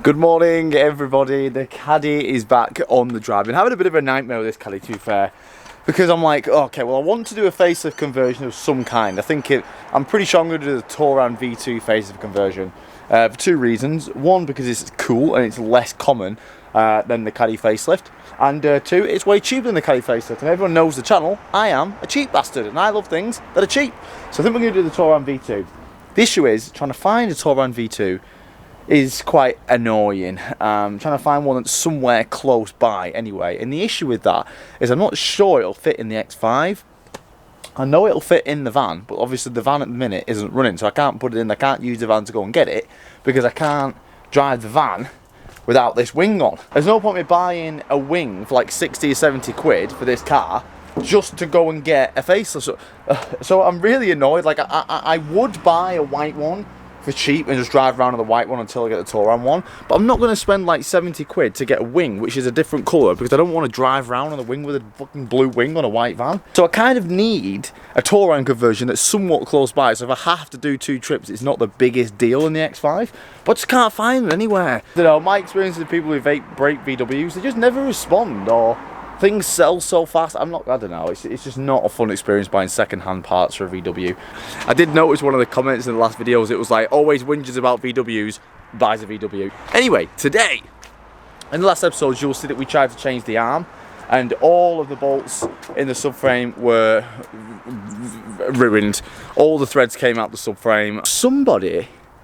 Good morning everybody, the caddy is back on the drive. Been having a bit of a nightmare with this caddy, to be fair, because I'm like, okay, well I want to do a facelift conversion of some kind. I'm pretty sure I'm going to do the Touran V2 facelift conversion for two reasons. One, because it's cool and it's less common than the caddy facelift, and two, it's way cheaper than the caddy facelift, and everyone knows the channel, I am a cheap bastard and I love things that are cheap. So I think we're going to do the Touran V2. The issue is trying to find a Touran V2 is quite annoying. Trying to find one that's somewhere close by anyway, and the issue with that is I'm not sure it'll fit in the X5. I know it'll fit in the van, but obviously the van at the minute isn't running, so I can't put it in. I can't use the van to go and get it because I can't drive the van without this wing on. There's no point in me buying a wing for like 60 or 70 quid for this car just to go and get a facelift. So I'm really annoyed. Like I would buy a white one for cheap and just drive around on the white one until I get the Touran one, but I'm not going to spend like 70 quid to get a wing which is a different colour, because I don't want to drive around on the wing with a fucking blue wing on a white van. So I kind of need a Touran conversion that's somewhat close by, so if I have to do 2 trips it's not the biggest deal in the X5, but I just can't find them anywhere. You know, my experience with people who break VWs, they just never respond, or things sell so fast. I don't know, it's just not a fun experience buying second-hand parts for a VW. I did notice one of the comments in the last videos, it was like, always whinges about VWs, buys a VW. Anyway, today, in the last episodes, you'll see that we tried to change the arm, and all of the bolts in the subframe were ruined. All the threads came out the subframe.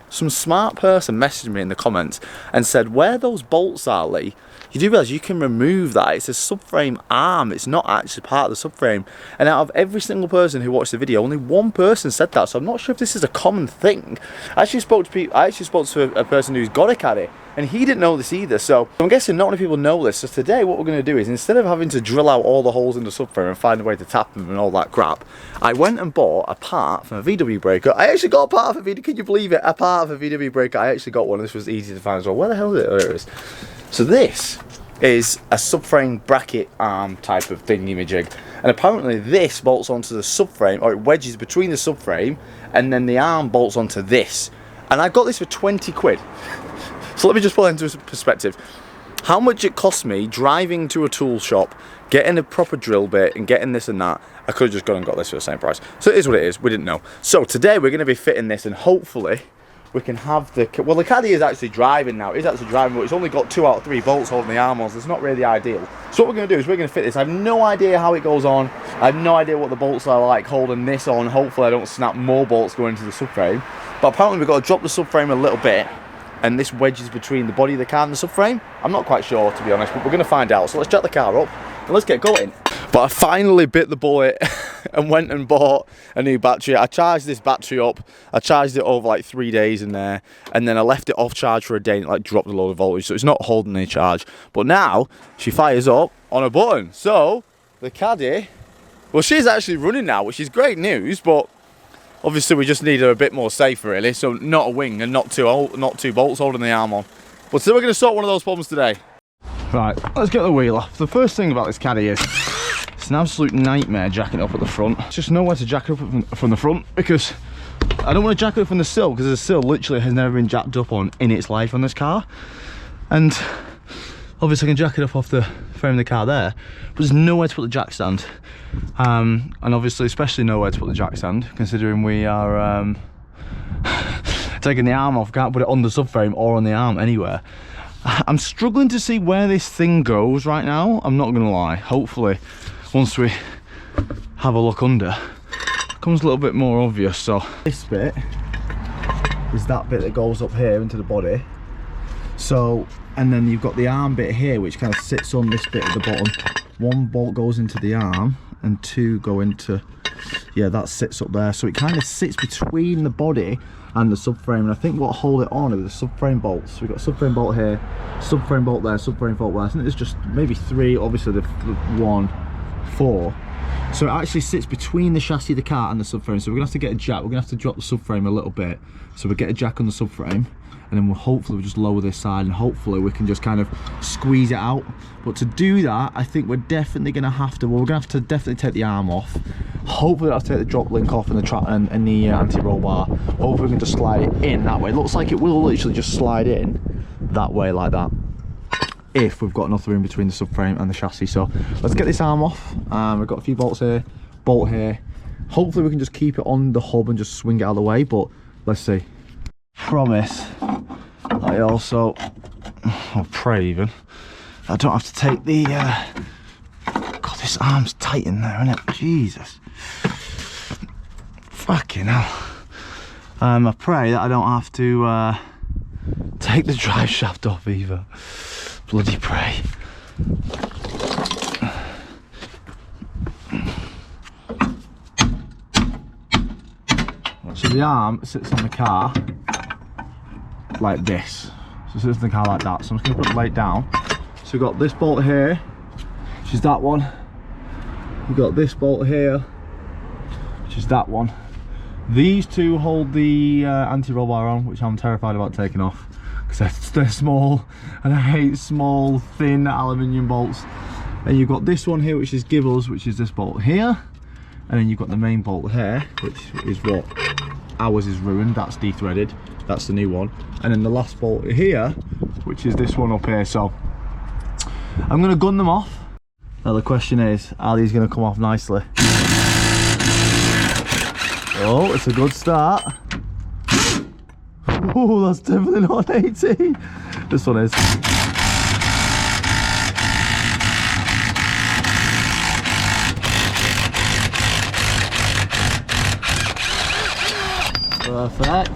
Some smart person messaged me in the comments and said, where those bolts are, Lee, you do realise you can remove that. It's a subframe arm, it's not actually part of the subframe. And out of every single person who watched the video, only one person said that, so I'm not sure if this is a common thing. I actually spoke to a person who's got a caddy, and he didn't know this either, so I'm guessing not many people know this. So today what we're going to do is, instead of having to drill out all the holes in the subframe and find a way to tap them and all that crap, I went and bought a part from a VW breaker. I actually got a part of a VW, can you believe it? A part of a VW breaker. I actually got one. This was easy to find as well. Where the hell is it? There it is. So this is a subframe bracket arm type of thingy-majig, and apparently this bolts onto the subframe, or it wedges between the subframe, and then the arm bolts onto this. And I got this for 20 quid. So let me just put that into perspective. How much it cost me driving to a tool shop, getting a proper drill bit and getting this and that. I could have just gone and got this for the same price. So it is what it is, we didn't know. So today we're going to be fitting this, and hopefully we can have the caddy is actually driving now. It's actually driving, but it's only got 2 out of 3 bolts holding the arm on, so it's not really ideal. So what we're going to do is we're going to fit this. I have no idea how it goes on. I have no idea what the bolts are like holding this on. Hopefully I don't snap more bolts going into the subframe. But apparently we've got to drop the subframe a little bit, and this wedges between the body of the car and the subframe. I'm not quite sure, to be honest, but we're going to find out. So let's jack the car up and let's get going. But I finally bit the bullet and went and bought a new battery. I charged this battery up. I charged it over like 3 days in there, and then I left it off charge for a day and it like dropped a load of voltage, so it's not holding any charge. But now she fires up on a button. So the caddy, well, she's actually running now, which is great news, but obviously we just need her a bit more safe, really. So not a wing and not two bolts holding the arm on. But so we're going to sort one of those problems today. Right, let's get the wheel off. The first thing about this caddy is it's an absolute nightmare jacking it up at the front. It's just nowhere to jack it up from the front, because I don't want to jack it up from the sill, because the sill literally has never been jacked up on in its life on this car. And obviously I can jack it up off the frame of the car there, but there's nowhere to put the jack stand. And obviously especially nowhere to put the jack stand, considering we are taking the arm off. Can't put it on the subframe or on the arm anywhere. I'm struggling to see where this thing goes right now, I'm not gonna lie. Hopefully once we have a look under, it becomes a little bit more obvious. So this bit is that bit that goes up here into the body. So, and then you've got the arm bit here, which kind of sits on this bit at the bottom. 1 bolt goes into the arm and 2 go into, yeah, that sits up there. So it kind of sits between the body and the subframe, and I think what hold it on are the subframe bolts. So we've got subframe bolt here, subframe bolt there, subframe bolt there. I think there's just maybe 3, obviously the 1, 4. So it actually sits between the chassis of the car and the subframe. So we're gonna have to get a jack. We're gonna have to drop the subframe a little bit. So we'll get a jack on the subframe, and then we'll just lower this side, and hopefully we can just kind of squeeze it out. But to do that, I think we're definitely going to have to, well, we're going to have to definitely take the arm off. Hopefully we'll have to take the drop link off and the anti-roll bar. Hopefully we can just slide it in that way. It looks like it will literally just slide in that way like that, if we've got enough room between the subframe and the chassis. So let's get this arm off. We've got a few bolts here, bolt here. Hopefully we can just keep it on the hub and just swing it out of the way, but let's see. Promise I also, I'll pray even, I don't have to take the God, this arm's tight in there, isn't it? Jesus, fucking hell. I pray that I don't have to take the drive shaft off either. Bloody pray. So the arm sits on the car like this. So it sits on the car like that. So I'm just going to put the blade down. So we've got this bolt here, which is that one. We've got this bolt here, which is that one. These two hold the anti-roll bar on, which I'm terrified about taking off because they're small and I hate small thin aluminium bolts. And you've got this one here, which is Gibbles, which is this bolt here, and then you've got the main bolt here, which is what ours is ruined. That's de-threaded, that's the new one. And then the last bolt here, which is this one up here. So I'm going to gun them off. Now the question is, are these going to come off nicely? Oh, it's a good start. Oh, that's definitely not an 18. This one is. Perfect.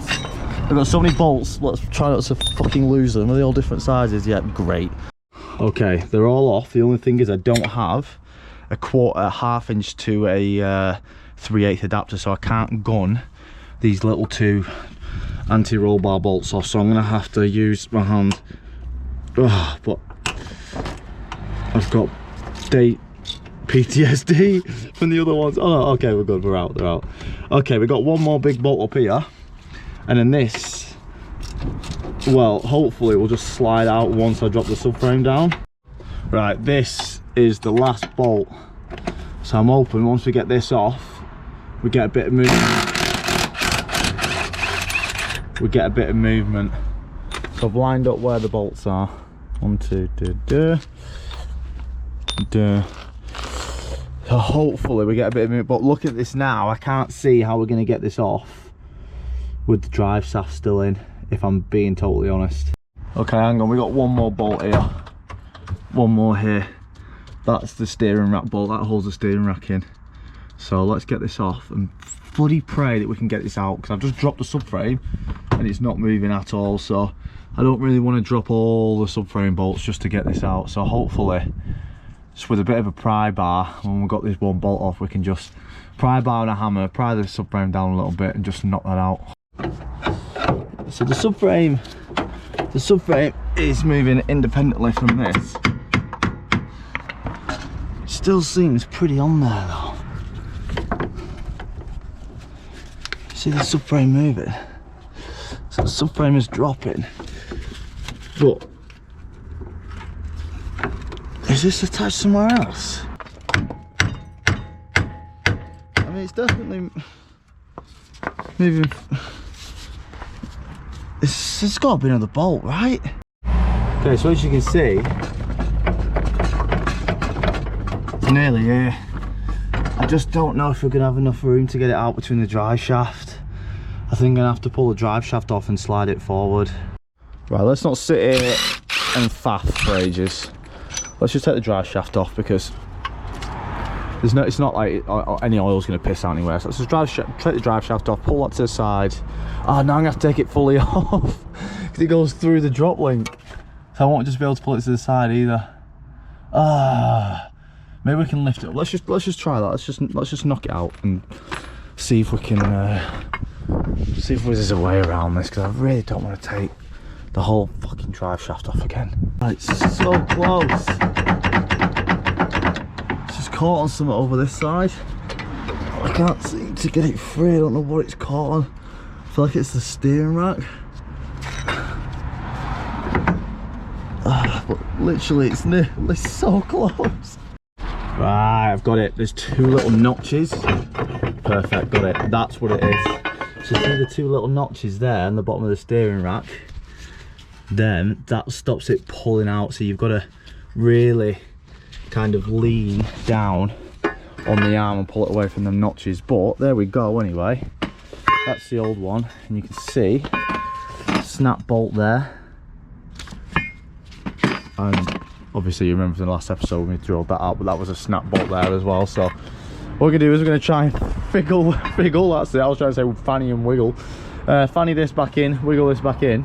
I've got so many bolts. Let's try not to fucking lose them. Are they all different sizes? Yeah, great. Okay, they're all off. The only thing is I don't have a half inch to a 3/8 adapter, so I can't gun these little two anti-roll bar bolts off, so I'm gonna have to use my hand. Oh, but I've got PTSD from the other ones. Oh no, okay, we're good, we're out, they're out. Okay, we got one more big bolt up here, and then this, well, hopefully will just slide out once I drop the subframe down. Right, this is the last bolt, so I'm hoping once we get this off, we get a bit of movement. So I've lined up where the bolts are. 1, 2, so hopefully we get a bit of movement, but look at this now, I can't see how we're going to get this off with the drive shaft still in, if I'm being totally honest. Okay, hang on, we got one more bolt here, one more here. That's the steering rack bolt, that holds the steering rack in. So let's get this off and bloody pray that we can get this out, because I've just dropped the subframe and it's not moving at all, so I don't really want to drop all the subframe bolts just to get this out. So hopefully just with a bit of a pry bar, when we've got this one bolt off, we can just pry bar and a hammer, pry the subframe down a little bit and just knock that out. So the subframe is moving independently from this. It still seems pretty on there though. See the subframe moving? So the subframe is dropping. But is this attached somewhere else? I mean, it's definitely moving. It's got to be another bolt, right? Okay, so as you can see, it's nearly here. I just don't know if we're going to have enough room to get it out between the drive shaft. I think I'm going to have to pull the drive shaft off and slide it forward. Right, let's not sit here and faff for ages. Let's just take the drive shaft off, because there's no, it's not like any oil's going to piss out anywhere. So let's just take the drive shaft off, pull that to the side. Oh, now I'm going to have to take it fully off because it goes through the drop link. So I won't just be able to pull it to the side either. Maybe we can lift it up. Let's just try that. Let's just knock it out and see if we can see if there's a way around this, because I really don't want to take the whole fucking drive shaft off again. It's so close. It's just caught on something over this side. I can't seem to get it free. I don't know what it's caught on. I feel like it's the steering rack. But literally it's nearly so close. Right, I've got it. There's two little notches. Perfect, got it. That's what it is. So see the two little notches there in the bottom of the steering rack. then that stops it pulling out, so you've got to really kind of lean down on the arm and pull it away from the notches. But there we go. Anyway, that's the old one, and you can see snap bolt there, and obviously you remember from the last episode when we drilled that out, but that was a snap bolt there as well. So what we're gonna do is we're gonna try and figgle, that's it, I was trying to say fanny and wiggle, fanny this back in, wiggle this back in,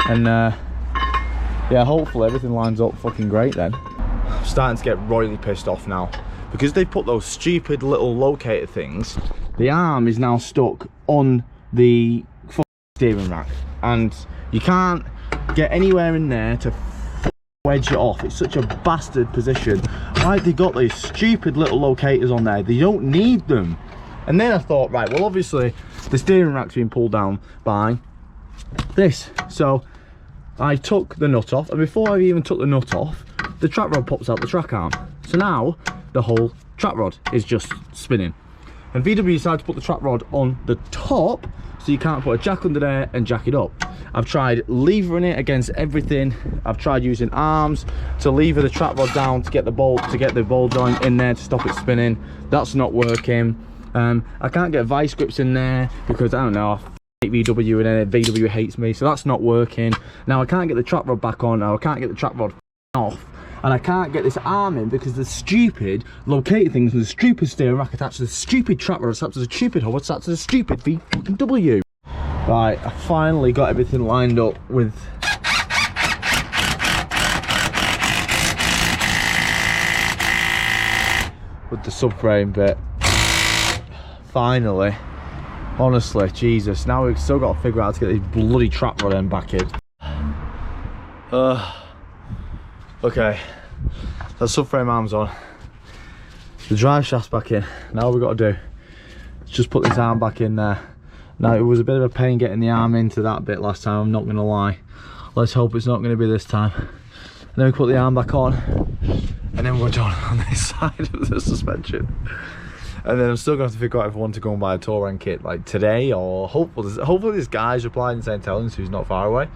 and yeah, hopefully everything lines up fucking great then. I'm starting to get royally pissed off now because they put those stupid little locator things. The arm is now stuck on the steering rack, and you can't get anywhere in there to wedge it off. It's such a bastard position. Why have they got these stupid little locators on there? They don't need them. And then I thought, right, well obviously the steering rack's been pulled down by this, so I took the nut off, and before I even took the nut off, the track rod pops out the track arm. So now the whole track rod is just spinning, and VW decided to put the track rod on the top, so you can't put a jack under there and jack it up. I've tried levering it against everything. I've tried using arms to lever the track rod down to get the bolt, ball joint in there to stop it spinning. That's not working. I can't get vice grips in there because I don't know, I hate VW, and then VW hates me, so that's not working. Now I can't get the track rod back on. Now I can't get the track rod off, and I can't get this arm in because the stupid locator things and the stupid steering rack attached to the stupid track rod attached to the stupid hub attached to the stupid VW. Right, I finally got everything lined up with the subframe bit. Finally, honestly, Jesus, now we've still got to figure out how to get these bloody track rod end back in. Okay, the subframe arm's on, the drive shaft's back in. Now all we've got to do is just put this arm back in there. Now it was a bit of a pain getting the arm into that bit last time, I'm not going to lie. Let's hope it's not going to be this time. And then we put the arm back on, and then we're done on this side of the suspension. And then I'm still going to have to figure out if I want to go and buy a Touran kit like today, or hopefully this guy's replied and saying telling us who's not far away,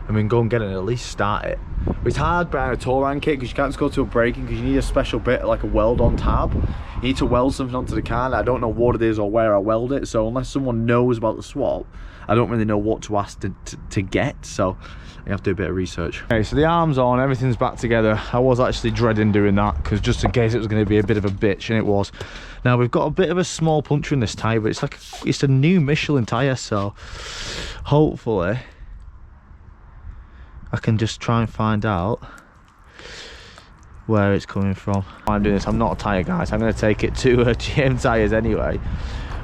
and we can go and get it and at least start it. But it's hard buying a Touran kit because you can't just go to a breaking, because you need a special bit like a weld on tab. You need to weld something onto the car, and I don't know what it is or where I weld it, so unless someone knows about the swap, I don't really know what to ask to get, so you have to do a bit of research. Okay, so the arm's on, everything's back together. I was actually dreading doing that because just in case it was going to be a bit of a bitch, and it was. Now we've got a bit of a small puncture in this tyre, but it's a new Michelin tyre, so hopefully I can just try and find out where it's coming from. I'm doing this, I'm not a tyre guy, so I'm going to take it to GM tyres anyway,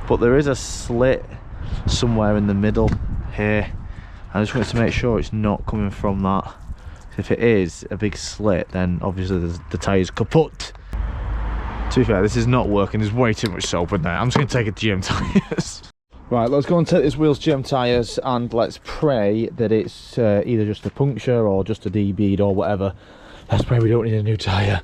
but there is a slit somewhere in the middle here. I just wanted to make sure it's not coming from that. If it is a big slit, then obviously the tyre's kaput. To be fair, this is not working, there's way too much soap in there. I'm just going to take it to GM tyres. Right, let's go and take this wheel's GM tyres, and let's pray that it's either just a puncture or just a D-bead or whatever. Let's pray we don't need a new tyre.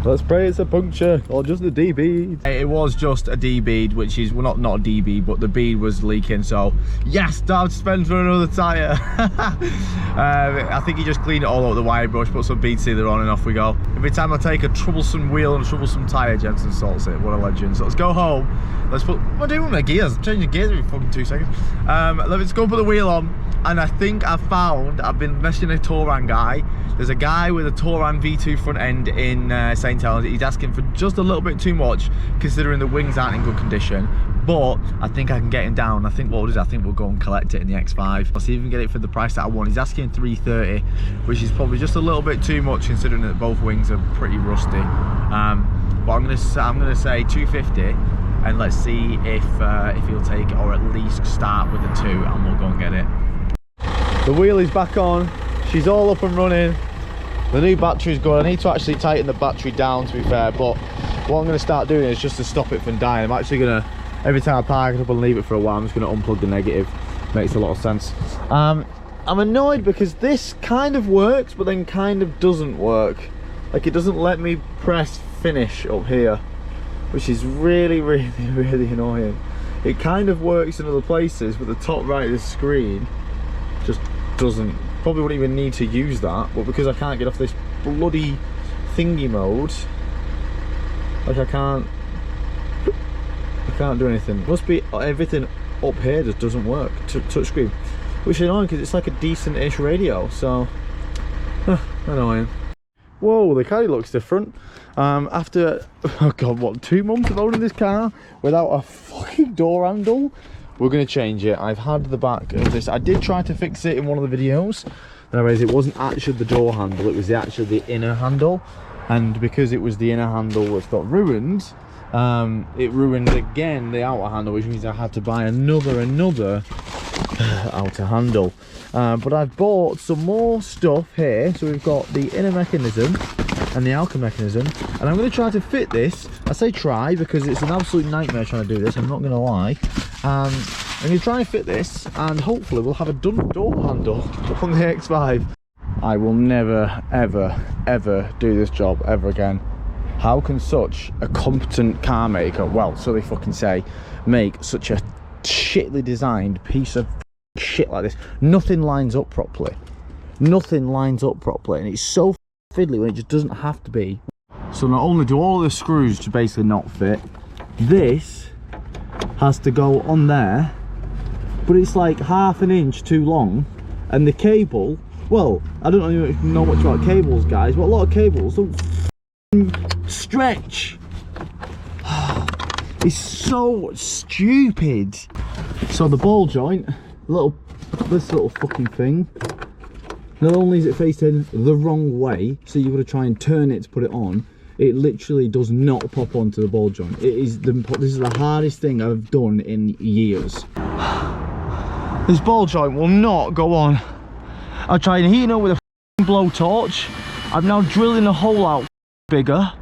Let's pray it's a puncture or just a D-bead. It was just a D-bead, which is, well, not a D-bead, but the bead was leaking, so yes, don't have to spend for another tyre. I think you just clean it all up with the wire brush, put some bead sealer on, and off we go. Every time I take a troublesome wheel and a troublesome tyre, Jensen sorts it. What a legend. So let's go home. Let's put, what am I doing with my gears? I'm changing gears every fucking 2 seconds. Let's go and put the wheel on. And I think I've been messaging a Touran guy. There's a guy with a Touran V2 front end in St. Helens. He's asking for just a little bit too much, considering the wings aren't in good condition. But I think I can get him down. I think what we'll do is I think we'll go and collect it in the X5. I'll see if we can get it for the price that I want. He's asking 330, which is probably just a little bit too much, considering that both wings are pretty rusty. But I'm gonna say 250, and let's see if he'll take it, or at least start with the 2, and we'll go and get it. The wheel is back on, she's all up and running. The new battery's going. I need to actually tighten the battery down, to be fair, but what I'm going to start doing is just to stop it from dying. I'm actually going to, every time I park it up and leave it for a while, I'm just going to unplug the negative. Makes a lot of sense. I'm annoyed because this kind of works, but then kind of doesn't work. Like, it doesn't let me press finish up here, which is really, really, really annoying. It kind of works in other places, but the top right of the screen just doesn't, probably wouldn't even need to use that, but because I can't get off this bloody thingy mode, like I can't do anything. Must be everything up here just doesn't work, touchscreen, which is annoying because it's like a decent-ish radio, so annoying. Whoa, the caddy looks different. After, oh god, what, 2 months of owning this car without a fucking door handle? We're going to change it. I've had the back of this. I did try to fix it in one of the videos. Anyways, it wasn't actually the door handle, it was actually the inner handle. And because it was the inner handle that got ruined, it ruined again the outer handle, which means I had to buy another outer handle. But I've bought some more stuff here. So we've got the inner mechanism and the outer mechanism, and I'm going to try to fit this. I say try because it's an absolute nightmare trying to do this, I'm not going to lie. I'm going to try and fit this, and hopefully we'll have a done door handle on the X5. I will never ever do this job ever again. How can such a competent car maker, well, so they fucking say, make such a shittily designed piece of shit like this? Nothing lines up properly. Nothing lines up properly, and it's so fiddly when it just doesn't have to be. So not only do all the screws to basically not fit, this has to go on there, but it's like ½ an inch too long, and the cable, well, I don't even know much about cables, guys, but a lot of cables don't stretch. It's so stupid. So the ball joint, this little fucking thing, not only is it facing the wrong way, so you've got to try and turn it to put it on, it literally does not pop onto the ball joint. This is the hardest thing I've done in years. This ball joint will not go on. I tried heating up with a blowtorch. I'm now drilling a hole out bigger.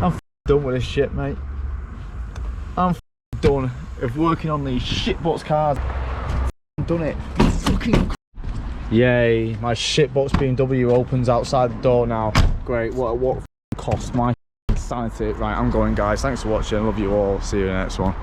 I'm done with this shit, mate. I'm done of working on these shitbox cars. I've done it. Fucking yay, my shitbox BMW opens outside the door now. Great, what cost my sanity. Right, I'm going, guys. Thanks for watching. Love you all. See you in the next one.